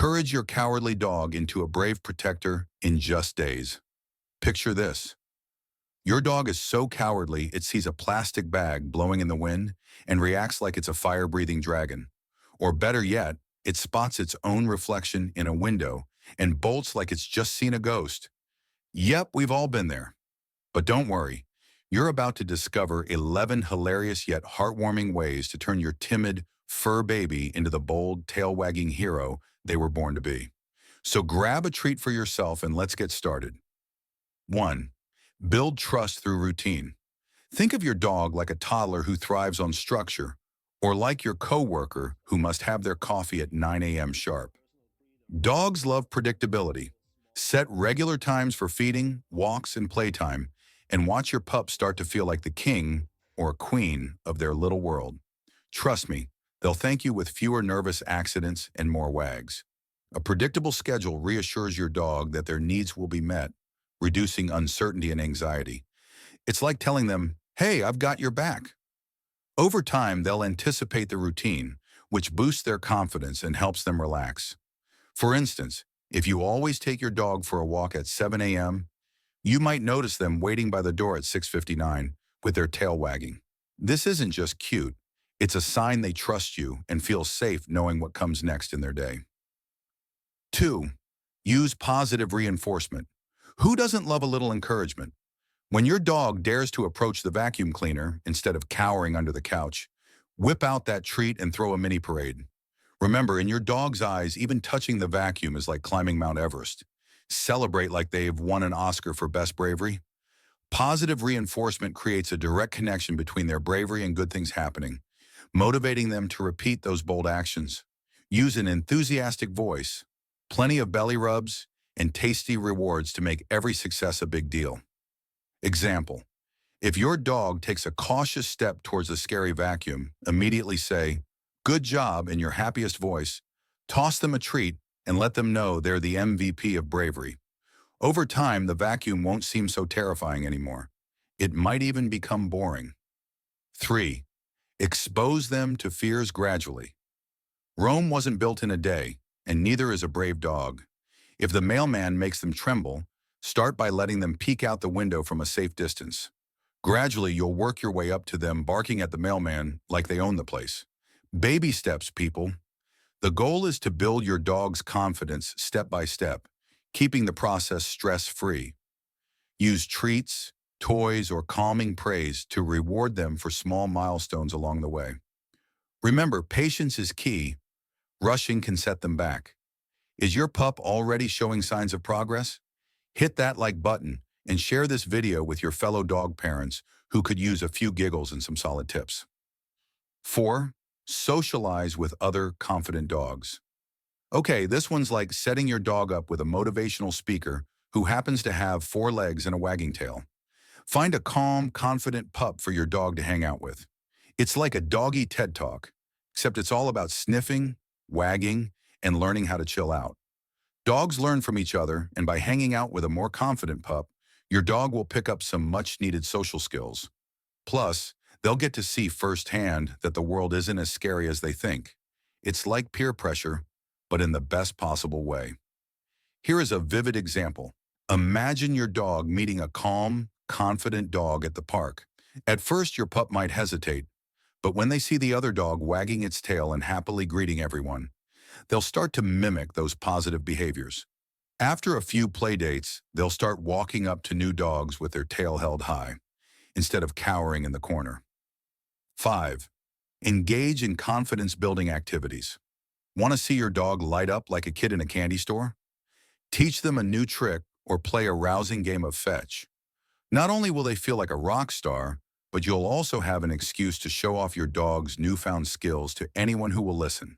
Encourage your cowardly dog into a brave protector in just days. Picture this. Your dog is so cowardly it sees a plastic bag blowing in the wind and reacts like it's a fire-breathing dragon. Or better yet, it spots its own reflection in a window and bolts like it's just seen a ghost. Yep, we've all been there. But don't worry, you're about to discover 11 hilarious yet heartwarming ways to turn your timid, fur baby into the bold, tail-wagging hero they were born to be. So grab a treat for yourself and let's get started. 1. Build trust through routine. Think of your dog like a toddler who thrives on structure, or like your coworker who must have their coffee at 9 a.m. sharp. Dogs love predictability. Set regular times for feeding, walks, and playtime, and watch your pup start to feel like the king or queen of their little world. Trust me, they'll thank you with fewer nervous accidents and more wags. A predictable schedule reassures your dog that their needs will be met, reducing uncertainty and anxiety. It's like telling them, "Hey, I've got your back." Over time, they'll anticipate the routine, which boosts their confidence and helps them relax. For instance, if you always take your dog for a walk at 7 a.m., you might notice them waiting by the door at 6:59 with their tail wagging. This isn't just cute, it's a sign they trust you and feel safe knowing what comes next in their day. 2. Use positive reinforcement. Who doesn't love a little encouragement? When your dog dares to approach the vacuum cleaner instead of cowering under the couch, whip out that treat and throw a mini parade. Remember, in your dog's eyes, even touching the vacuum is like climbing Mount Everest. Celebrate like they've won an Oscar for best bravery. Positive reinforcement creates a direct connection between their bravery and good things happening, motivating them to repeat those bold actions. Use an enthusiastic voice, plenty of belly rubs, and tasty rewards to make every success a big deal. Example: if your dog takes a cautious step towards a scary vacuum, immediately say, "Good job," in your happiest voice, toss them a treat, and let them know they're the MVP of bravery. Over time, the vacuum won't seem so terrifying anymore. It might even become boring. 3. Expose them to fears gradually. Rome wasn't built in a day, and neither is a brave dog. If the mailman makes them tremble, start by letting them peek out the window from a safe distance. Gradually, you'll work your way up to them barking at the mailman like they own the place. Baby steps, people. The goal is to build your dog's confidence step by step, keeping the process stress-free. Use treats, toys, or calming praise to reward them for small milestones along the way. Remember, patience is key. Rushing can set them back. Is your pup already showing signs of progress? Hit that like button and share this video with your fellow dog parents who could use a few giggles and some solid tips. 4. Socialize with other confident dogs. Okay, this one's like setting your dog up with a motivational speaker who happens to have 4 legs and a wagging tail. Find a calm, confident pup for your dog to hang out with. It's like a doggy TED Talk, except it's all about sniffing, wagging, and learning how to chill out. Dogs learn from each other, and by hanging out with a more confident pup, your dog will pick up some much-needed social skills. Plus, they'll get to see firsthand that the world isn't as scary as they think. It's like peer pressure, but in the best possible way. Here is a vivid example. Imagine your dog meeting a calm, confident dog at the park. At first, your pup might hesitate, but when they see the other dog wagging its tail and happily greeting everyone, they'll start to mimic those positive behaviors. After a few play dates, they'll start walking up to new dogs with their tail held high, instead of cowering in the corner. 5. Engage in confidence-building activities. Want to see your dog light up like a kid in a candy store? Teach them a new trick or play a rousing game of fetch. Not only will they feel like a rock star, but you'll also have an excuse to show off your dog's newfound skills to anyone who will listen.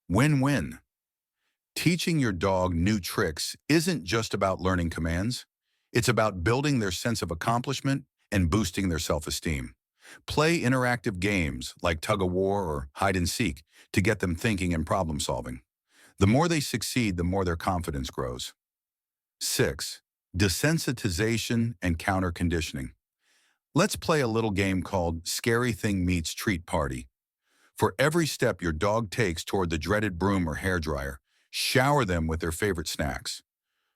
Win-win. Teaching your dog new tricks isn't just about learning commands. It's about building their sense of accomplishment and boosting their self-esteem. Play interactive games like tug-of-war or hide-and-seek to get them thinking and problem-solving. The more they succeed, the more their confidence grows. 6. Desensitization and counter-conditioning. Let's play a little game called Scary Thing Meets Treat Party. For every step your dog takes toward the dreaded broom or hairdryer, Shower them with their favorite snacks.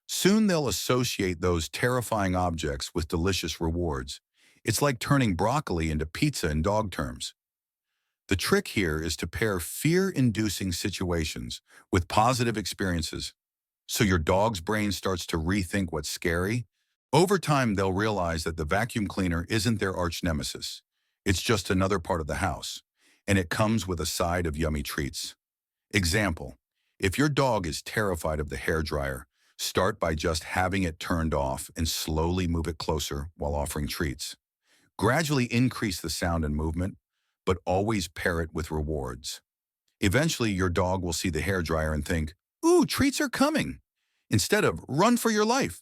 Soon they'll associate those terrifying objects with delicious rewards. It's like turning broccoli into pizza in dog terms. The trick here is to pair fear-inducing situations with positive experiences, so your dog's brain starts to rethink what's scary. Over time, they'll realize that the vacuum cleaner isn't their arch nemesis. It's just another part of the house, and it comes with a side of yummy treats. Example: if your dog is terrified of the hairdryer, start by just having it turned off and slowly move it closer while offering treats. Gradually increase the sound and movement, but always pair it with rewards. Eventually, your dog will see the hairdryer and think, "Ooh, treats are coming," instead of "run for your life."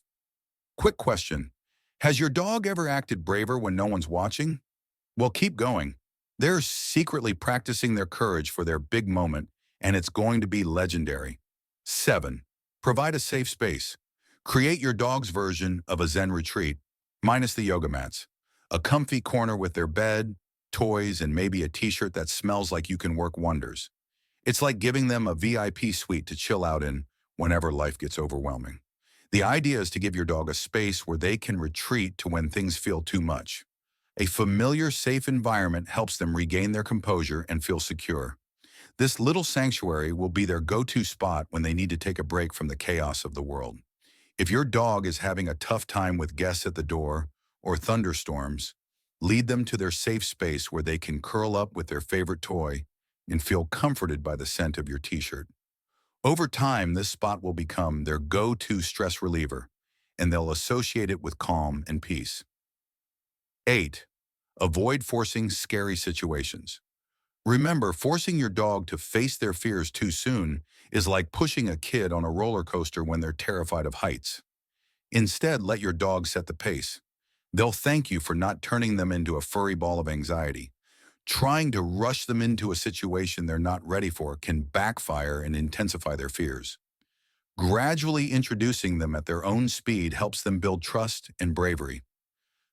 Quick question: has your dog ever acted braver when no one's watching? Well, keep going. They're secretly practicing their courage for their big moment, and it's going to be legendary. 7. Provide a safe space. Create your dog's version of a Zen retreat, minus the yoga mats. A comfy corner with their bed, toys, and maybe a t-shirt that smells like you can work wonders. It's like giving them a VIP suite to chill out in whenever life gets overwhelming. The idea is to give your dog a space where they can retreat to when things feel too much. A familiar, safe environment helps them regain their composure and feel secure. This little sanctuary will be their go-to spot when they need to take a break from the chaos of the world. If your dog is having a tough time with guests at the door or thunderstorms, lead them to their safe space where they can curl up with their favorite toy and feel comforted by the scent of your t-shirt. Over time, this spot will become their go-to stress reliever, and they'll associate it with calm and peace. 8. Avoid forcing scary situations. Remember, forcing your dog to face their fears too soon is like pushing a kid on a roller coaster when they're terrified of heights. Instead, let your dog set the pace. They'll thank you for not turning them into a furry ball of anxiety. Trying to rush them into a situation they're not ready for can backfire and intensify their fears. Gradually introducing them at their own speed helps them build trust and bravery.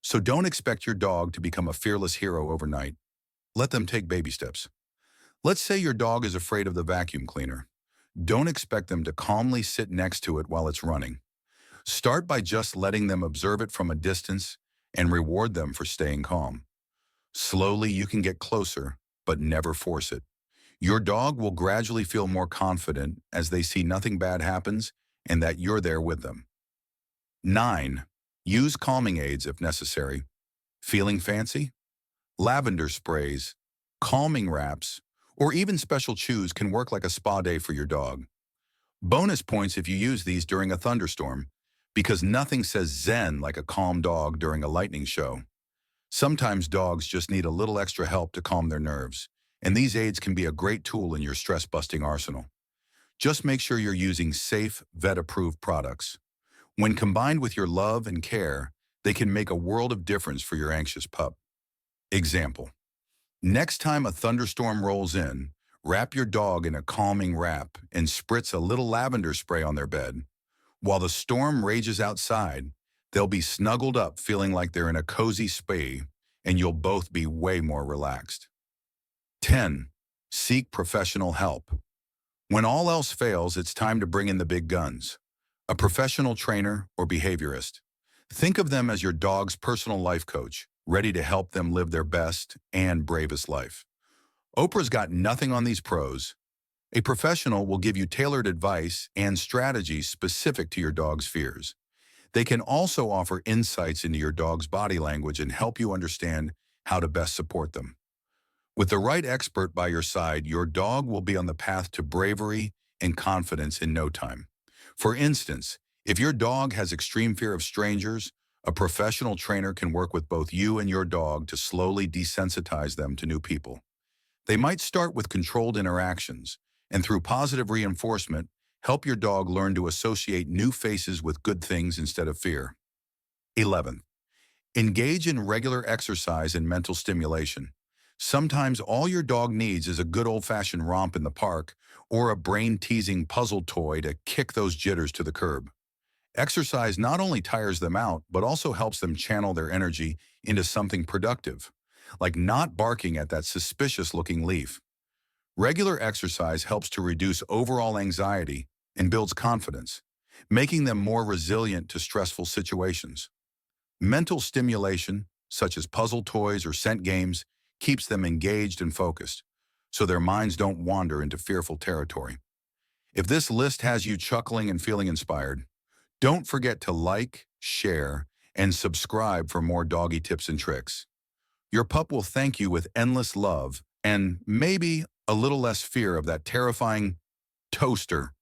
So don't expect your dog to become a fearless hero overnight. Let them take baby steps. Let's say your dog is afraid of the vacuum cleaner. Don't expect them to calmly sit next to it while it's running. Start by just letting them observe it from a distance and reward them for staying calm. Slowly, you can get closer, but never force it. Your dog will gradually feel more confident as they see nothing bad happens and that you're there with them. 9. Use calming aids if necessary. Feeling fancy? Lavender sprays, calming wraps, or even special chews can work like a spa day for your dog. Bonus points if you use these during a thunderstorm, because nothing says zen like a calm dog during a lightning show. Sometimes dogs just need a little extra help to calm their nerves, and these aids can be a great tool in your stress-busting arsenal. Just make sure you're using safe, vet-approved products. When combined with your love and care, they can make a world of difference for your anxious pup. Example: next time a thunderstorm rolls in, wrap your dog in a calming wrap and spritz a little lavender spray on their bed. While the storm rages outside, they'll be snuggled up feeling like they're in a cozy spa, and you'll both be way more relaxed. 10. Seek professional help. When all else fails, it's time to bring in the big guns. A professional trainer or behaviorist. Think of them as your dog's personal life coach, ready to help them live their best and bravest life. Oprah's got nothing on these pros. A professional will give you tailored advice and strategies specific to your dog's fears. They can also offer insights into your dog's body language and help you understand how to best support them. With the right expert by your side, your dog will be on the path to bravery and confidence in no time. For instance, if your dog has extreme fear of strangers, a professional trainer can work with both you and your dog to slowly desensitize them to new people. They might start with controlled interactions, and through positive reinforcement, help your dog learn to associate new faces with good things instead of fear. 11. Engage in regular exercise and mental stimulation. Sometimes all your dog needs is a good old-fashioned romp in the park or a brain-teasing puzzle toy to kick those jitters to the curb. Exercise not only tires them out, but also helps them channel their energy into something productive, like not barking at that suspicious-looking leaf. Regular exercise helps to reduce overall anxiety and builds confidence, making them more resilient to stressful situations. Mental stimulation, such as puzzle toys or scent games, keeps them engaged and focused, so their minds don't wander into fearful territory. If this list has you chuckling and feeling inspired, don't forget to like, share, and subscribe for more doggy tips and tricks. Your pup will thank you with endless love and maybe a little less fear of that terrifying toaster